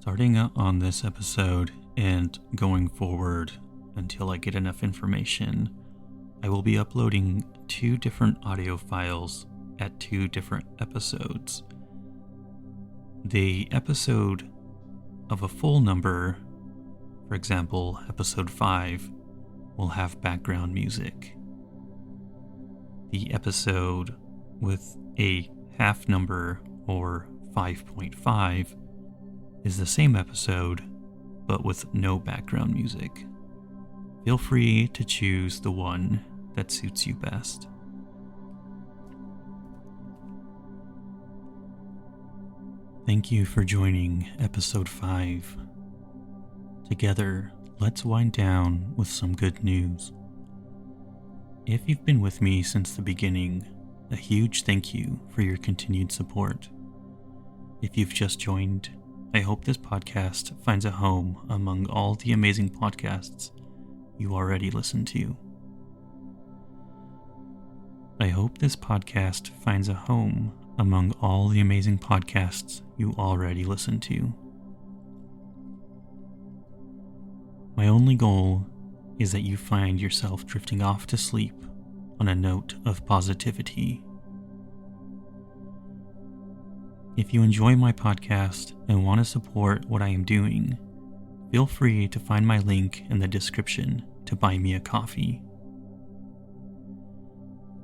Starting out on this episode and going forward until I get enough information, I will be uploading 2 different audio files at 2 different episodes. The episode of a full number, for example, episode 5, will have background music. The episode with a half number, or 5.5, is the same episode, but with no background music. Feel free to choose the one that suits you best. Thank you for joining episode 5. Together, let's wind down with some good news. If you've been with me since the beginning, a huge thank you for your continued support. If you've just joined, I hope this podcast finds a home among all the amazing podcasts you already listen to. I hope this podcast finds a home among all the amazing podcasts you already listen to. My only goal is that you find yourself drifting off to sleep on a note of positivity. If you enjoy my podcast and want to support what I am doing, feel free to find my link in the description to buy me a coffee.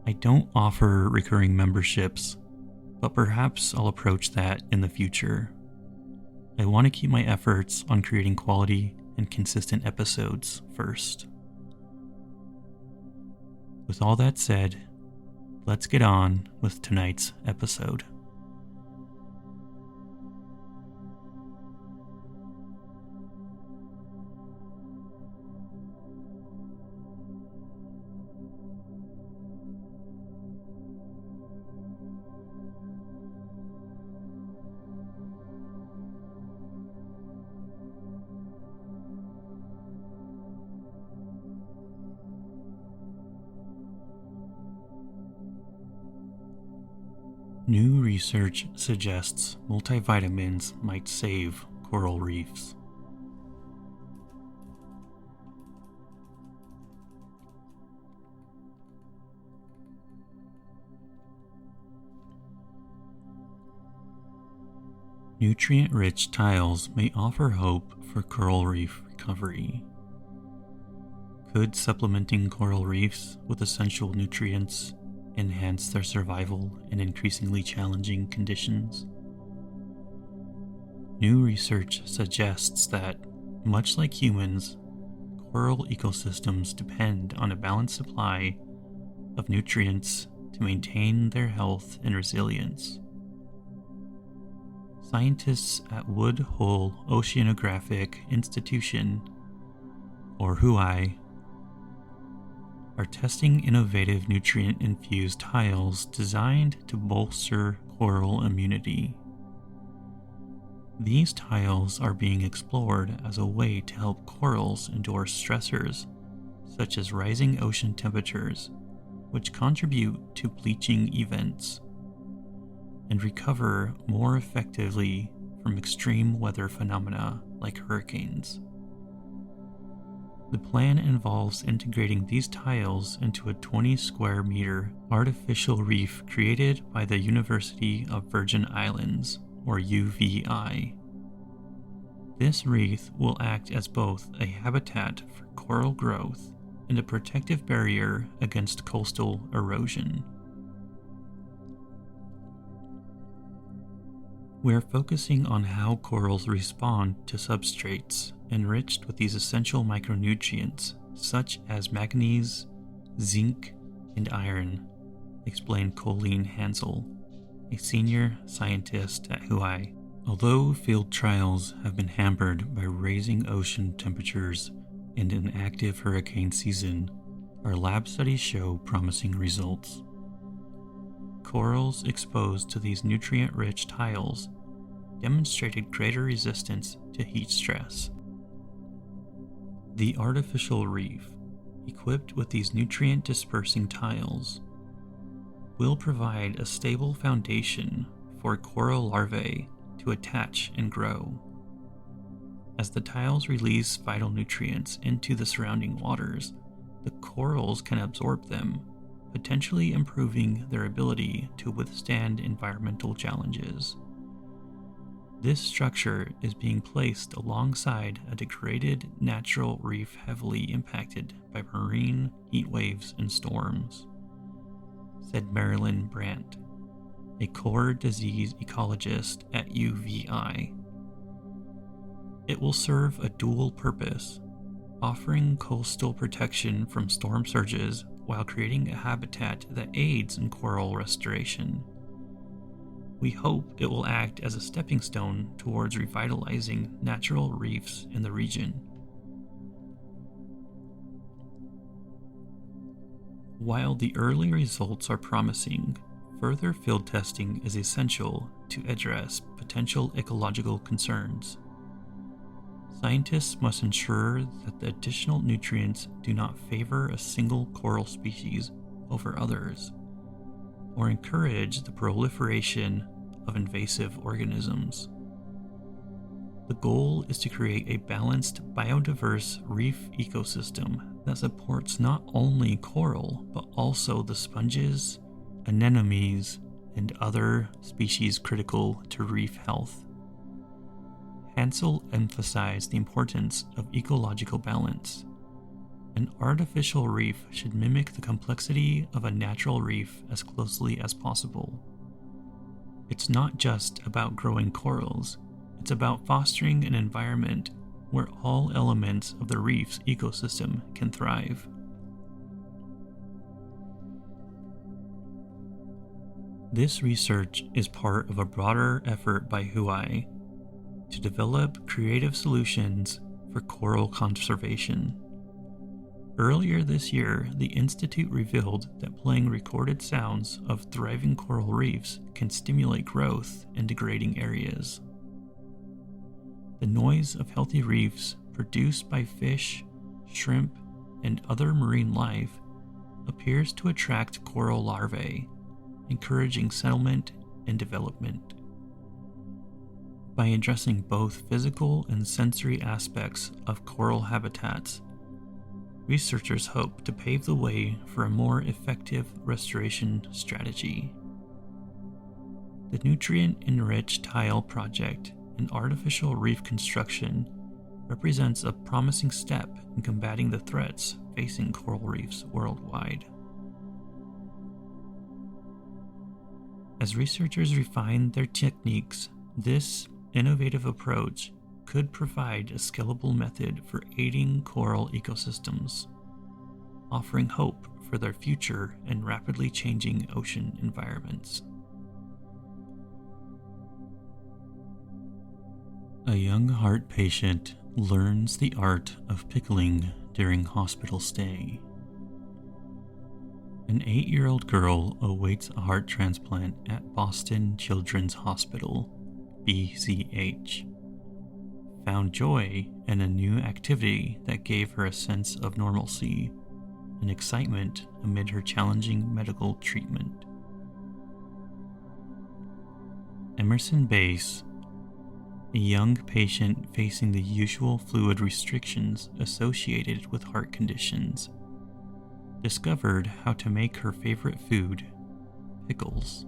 I don't offer recurring memberships, but perhaps I'll approach that in the future. I want to keep my efforts on creating quality and consistent episodes first. With all that said, let's get on with tonight's episode. New research suggests multivitamins might save coral reefs. Nutrient-rich tiles may offer hope for coral reef recovery. Could supplementing coral reefs with essential nutrients enhance their survival in increasingly challenging conditions? New research suggests that, much like humans, coral ecosystems depend on a balanced supply of nutrients to maintain their health and resilience. Scientists at Wood Hole Oceanographic Institution, or WHOI, are testing innovative nutrient-infused tiles designed to bolster coral immunity. These tiles are being explored as a way to help corals endure stressors, such as rising ocean temperatures, which contribute to bleaching events, and recover more effectively from extreme weather phenomena like hurricanes. The plan involves integrating these tiles into a 20 square meter artificial reef created by the University of Virgin Islands, or UVI. This reef will act as both a habitat for coral growth and a protective barrier against coastal erosion. We're focusing on how corals respond to substrates enriched with these essential micronutrients, such as manganese, zinc, and iron, explained Colleen Hansel, a senior scientist at WHOI. Although field trials have been hampered by rising ocean temperatures and an active hurricane season, our lab studies show promising results. Corals exposed to these nutrient-rich tiles demonstrated greater resistance to heat stress. The artificial reef, equipped with these nutrient-dispersing tiles, will provide a stable foundation for coral larvae to attach and grow, As the tiles release vital nutrients into the surrounding waters, the corals can absorb them, potentially improving their ability to withstand environmental challenges. This structure is being placed alongside a degraded natural reef heavily impacted by marine heat waves and storms, said Marilyn Brandt, a core disease ecologist at UVI. It will serve a dual purpose, offering coastal protection from storm surges while creating a habitat that aids in coral restoration. We hope it will act as a stepping stone towards revitalizing natural reefs in the region. While the early results are promising, further field testing is essential to address potential ecological concerns. Scientists must ensure that the additional nutrients do not favor a single coral species over others, or encourage the proliferation of invasive organisms. The goal is to create a balanced, biodiverse reef ecosystem that supports not only coral, but also the sponges, anemones, and other species critical to reef health. Hansel emphasized the importance of ecological balance. An artificial reef should mimic the complexity of a natural reef as closely as possible. It's not just about growing corals, it's about fostering an environment where all elements of the reef's ecosystem can thrive. This research is part of a broader effort by Hawaii to develop creative solutions for coral conservation. Earlier this year, the Institute revealed that playing recorded sounds of thriving coral reefs can stimulate growth in degrading areas. The noise of healthy reefs produced by fish, shrimp, and other marine life appears to attract coral larvae, encouraging settlement and development. By addressing both physical and sensory aspects of coral habitats, researchers hope to pave the way for a more effective restoration strategy. The nutrient-enriched tile project and artificial reef construction represents a promising step in combating the threats facing coral reefs worldwide. As researchers refine their techniques, this innovative approach could provide a scalable method for aiding coral ecosystems, offering hope for their future in rapidly changing ocean environments. A young heart patient learns the art of pickling during hospital stay. An 8-year-old girl awaits a heart transplant at Boston Children's Hospital, BCH. Found joy in a new activity that gave her a sense of normalcy and excitement amid her challenging medical treatment. Emerson Bass, a young patient facing the usual fluid restrictions associated with heart conditions, discovered how to make her favorite food, pickles.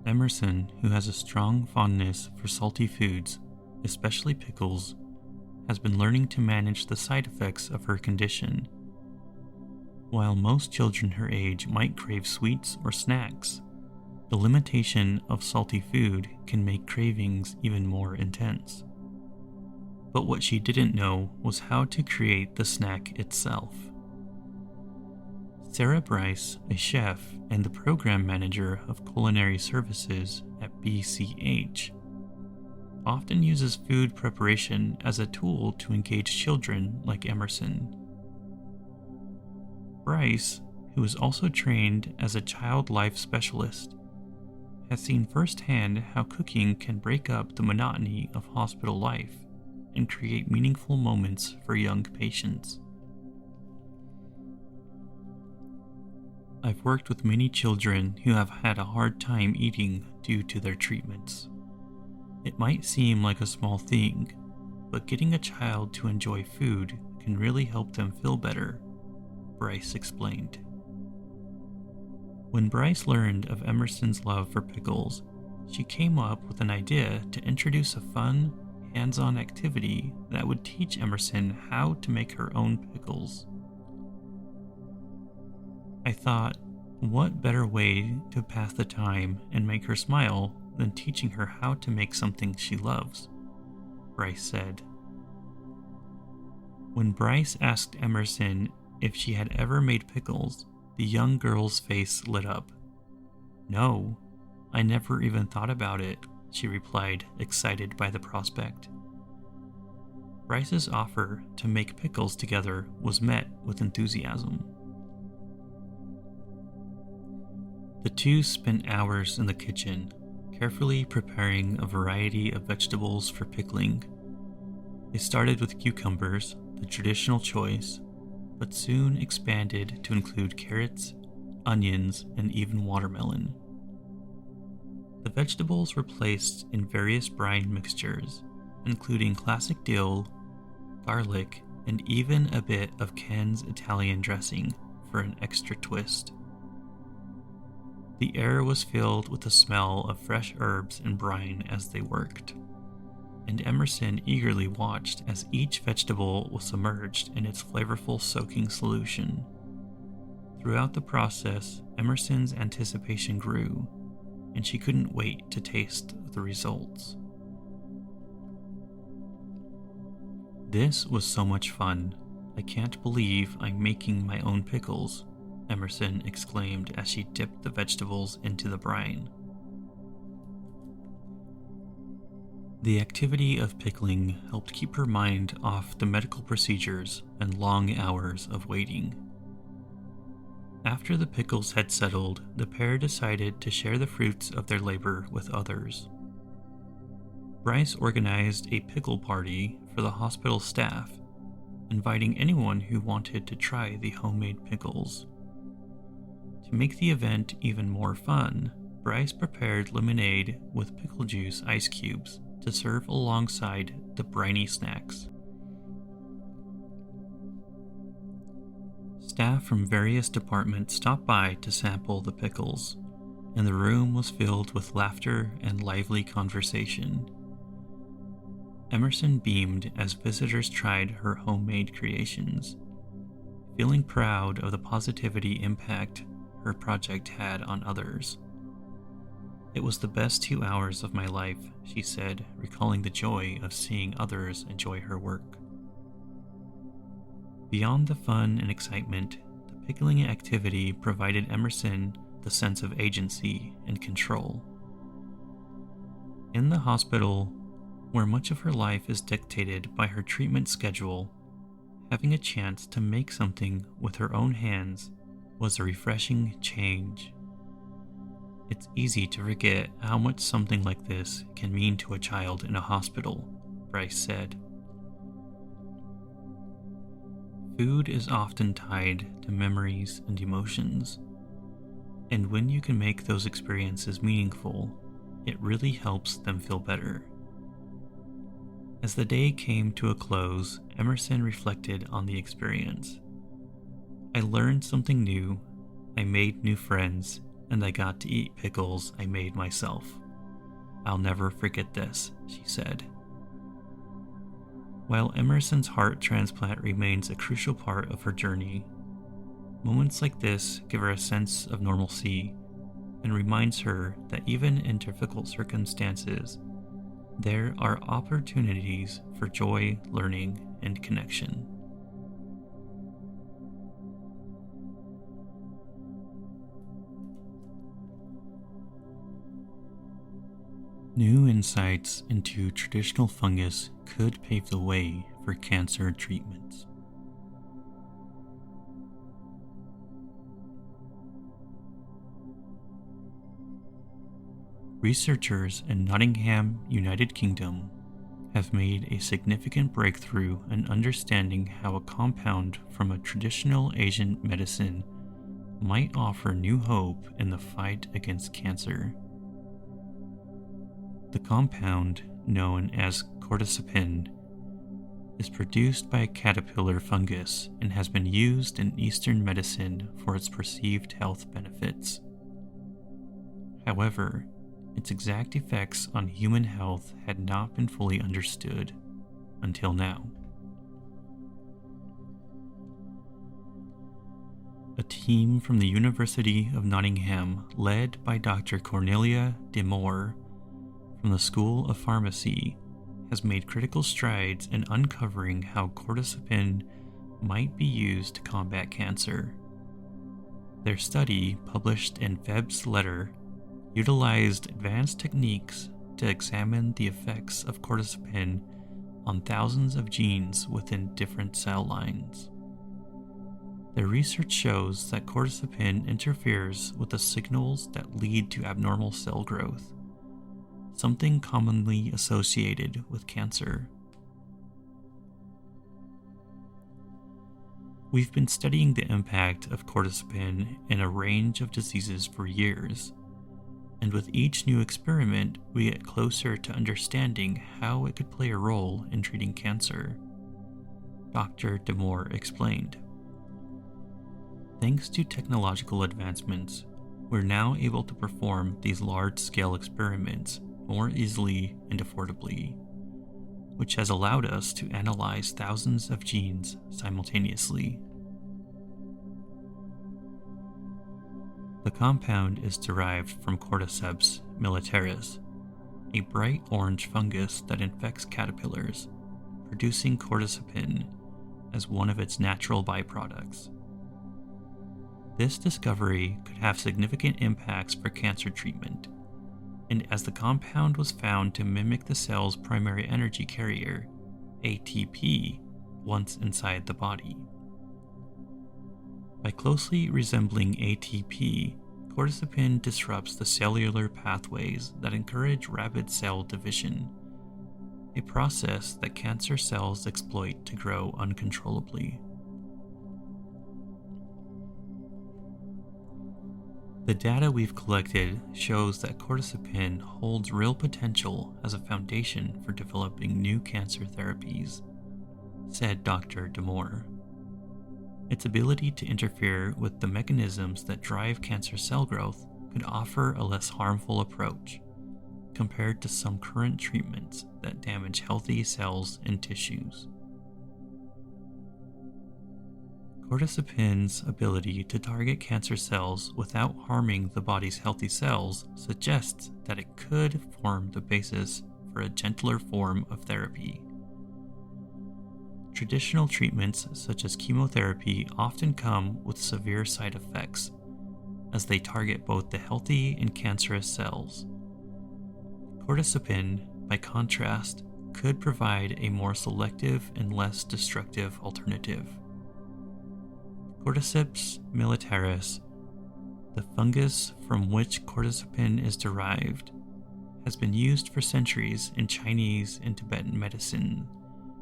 Emerson, who has a strong fondness for salty foods, especially pickles, has been learning to manage the side effects of her condition. While most children her age might crave sweets or snacks, the limitation of salty food can make cravings even more intense. But what she didn't know was how to create the snack itself. Sarah Bryce, a chef and the program manager of culinary services at BCH, often uses food preparation as a tool to engage children like Emerson. Bryce, who is also trained as a child life specialist, has seen firsthand how cooking can break up the monotony of hospital life and create meaningful moments for young patients. I've worked with many children who have had a hard time eating due to their treatments. It might seem like a small thing, but getting a child to enjoy food can really help them feel better, Bryce explained. When Bryce learned of Emerson's love for pickles, she came up with an idea to introduce a fun, hands-on activity that would teach Emerson how to make her own pickles. I thought, what better way to pass the time and make her smile than teaching her how to make something she loves, Bryce said. When Bryce asked Emerson if she had ever made pickles, the young girl's face lit up. "No, I never even thought about it," she replied, excited by the prospect. Bryce's offer to make pickles together was met with enthusiasm. The two spent hours in the kitchen, carefully preparing a variety of vegetables for pickling. They started with cucumbers, the traditional choice, but soon expanded to include carrots, onions, and even watermelon. The vegetables were placed in various brine mixtures, including classic dill, garlic, and even a bit of Ken's Italian dressing for an extra twist. The air was filled with the smell of fresh herbs and brine as they worked, and Emerson eagerly watched as each vegetable was submerged in its flavorful soaking solution. Throughout the process, Emerson's anticipation grew, and she couldn't wait to taste the results. "This was so much fun. I can't believe I'm making my own pickles," Emerson exclaimed as she dipped the vegetables into the brine. The activity of pickling helped keep her mind off the medical procedures and long hours of waiting. After the pickles had settled, the pair decided to share the fruits of their labor with others. Bryce organized a pickle party for the hospital staff, inviting anyone who wanted to try the homemade pickles. To make the event even more fun, Bryce prepared lemonade with pickle juice ice cubes to serve alongside the briny snacks. Staff from various departments stopped by to sample the pickles, and the room was filled with laughter and lively conversation. Emerson beamed as visitors tried her homemade creations, feeling proud of the positivity impact her project had on others. "It was the best 2 hours of my life," she said, recalling the joy of seeing others enjoy her work. Beyond the fun and excitement, the pickling activity provided Emerson the sense of agency and control. In the hospital, where much of her life is dictated by her treatment schedule, having a chance to make something with her own hands was a refreshing change. It's easy to forget how much something like this can mean to a child in a hospital, Bryce said. Food is often tied to memories and emotions, and when you can make those experiences meaningful, it really helps them feel better. As the day came to a close, Emerson reflected on the experience. "I learned something new, I made new friends, and I got to eat pickles I made myself. I'll never forget this," she said. While Emerson's heart transplant remains a crucial part of her journey, moments like this give her a sense of normalcy and reminds her that even in difficult circumstances, there are opportunities for joy, learning, and connection. New insights into traditional fungus could pave the way for cancer treatments. Researchers in Nottingham, United Kingdom, have made a significant breakthrough in understanding how a compound from a traditional Asian medicine might offer new hope in the fight against cancer. The compound, known as cordycepin, is produced by a caterpillar fungus and has been used in Eastern medicine for its perceived health benefits. However, its exact effects on human health had not been fully understood until now. A team from the University of Nottingham, led by Dr. Cornelia de Moore from the School of Pharmacy, has made critical strides in uncovering how cordycepin might be used to combat cancer. Their study, published in Feb's Letter, utilized advanced techniques to examine the effects of cordycepin on thousands of genes within different cell lines. Their research shows that cordycepin interferes with the signals that lead to abnormal cell growth, something commonly associated with cancer. We've been studying the impact of cordycepin in a range of diseases for years, and with each new experiment, we get closer to understanding how it could play a role in treating cancer, Dr. de Moore explained. Thanks to technological advancements, we're now able to perform these large-scale experiments more easily and affordably, which has allowed us to analyze thousands of genes simultaneously. The compound is derived from Cordyceps militaris, a bright orange fungus that infects caterpillars, producing cordycepin as one of its natural byproducts. This discovery could have significant impacts for cancer treatment, and as the compound was found to mimic the cell's primary energy carrier, ATP, once inside the body. By closely resembling ATP, cordycepin disrupts the cellular pathways that encourage rapid cell division, a process that cancer cells exploit to grow uncontrollably. The data we've collected shows that cordycepin holds real potential as a foundation for developing new cancer therapies, said Dr. de Moore. Its ability to interfere with the mechanisms that drive cancer cell growth could offer a less harmful approach compared to some current treatments that damage healthy cells and tissues. Cordycepin's ability to target cancer cells without harming the body's healthy cells suggests that it could form the basis for a gentler form of therapy. Traditional treatments such as chemotherapy often come with severe side effects, as they target both the healthy and cancerous cells. Cordycepin, by contrast, could provide a more selective and less destructive alternative. Cordyceps militaris, the fungus from which cordycepin is derived, has been used for centuries in Chinese and Tibetan medicine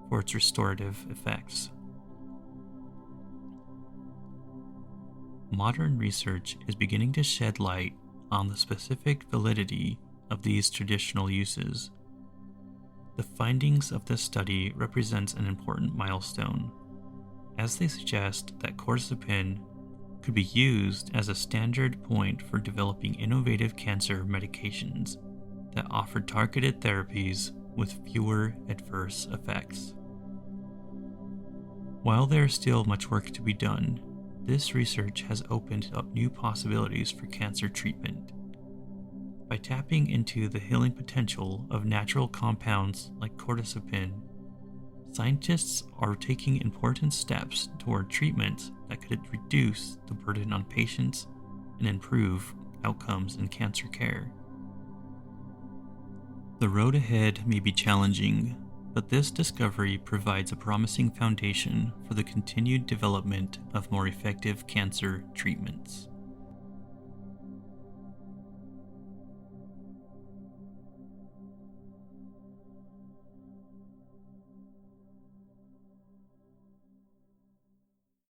for its restorative effects. Modern research is beginning to shed light on the specific validity of these traditional uses. The findings of this study represents an important milestone, as they suggest that cordycepin could be used as a standard point for developing innovative cancer medications that offer targeted therapies with fewer adverse effects. While there is still much work to be done, this research has opened up new possibilities for cancer treatment. By tapping into the healing potential of natural compounds like cordycepin, scientists are taking important steps toward treatments that could reduce the burden on patients and improve outcomes in cancer care. The road ahead may be challenging, but this discovery provides a promising foundation for the continued development of more effective cancer treatments.